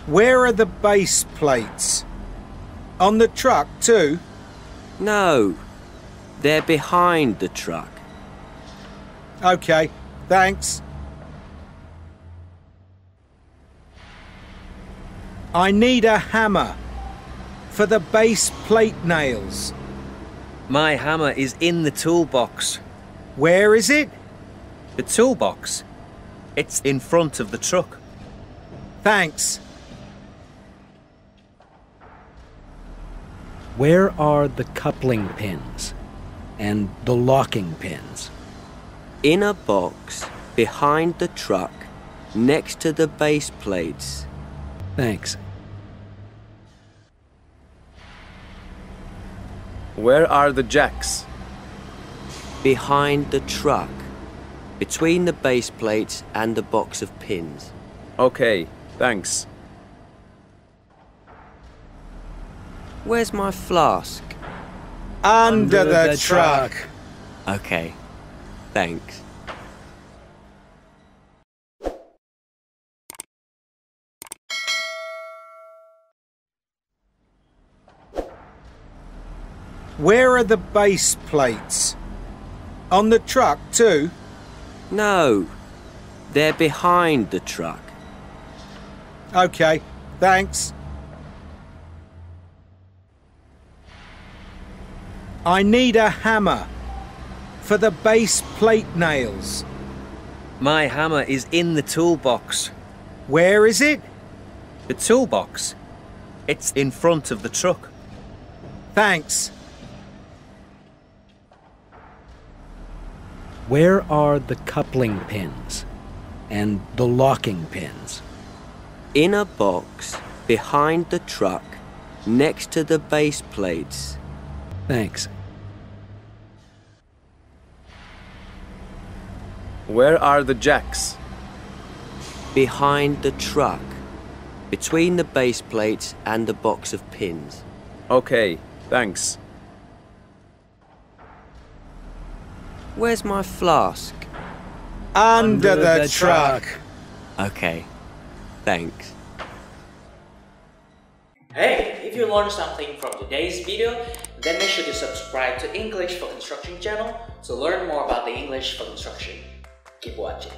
Where are the base plates? On the truck too? No, they're behind the truck. Okay, thanks. I need a hammer for the base plate nails. My hammer is in the toolbox. Where is it? The toolbox? It's in front of the truck. Thanks. Where are the coupling pins and the locking pins? In a box behind the truck next to the base plates. Thanks. Where are the jacks? Behind the truck, between the base plates and the box of pins. Okay, thanks. Where's my flask? Under the truck. Okay, thanks. Where are the base plates? On the truck too? No, they're behind the truck. Okay, thanks. I need a hammer for the base plate nails. My hammer is in the toolbox. Where is it? The toolbox? It's in front of the truck. Thanks. Where are the coupling pins and the locking pins? In a box behind the truck next to the base plates. Thanks. Where are the jacks? Behind the truck, between the base plates and the box of pins. Okay, thanks. Where's my flask? Under the truck. Okay, thanks. Hey, if you learned something from today's video, then make sure to subscribe to English for Construction channel to learn more about the English for Construction. Keep watching.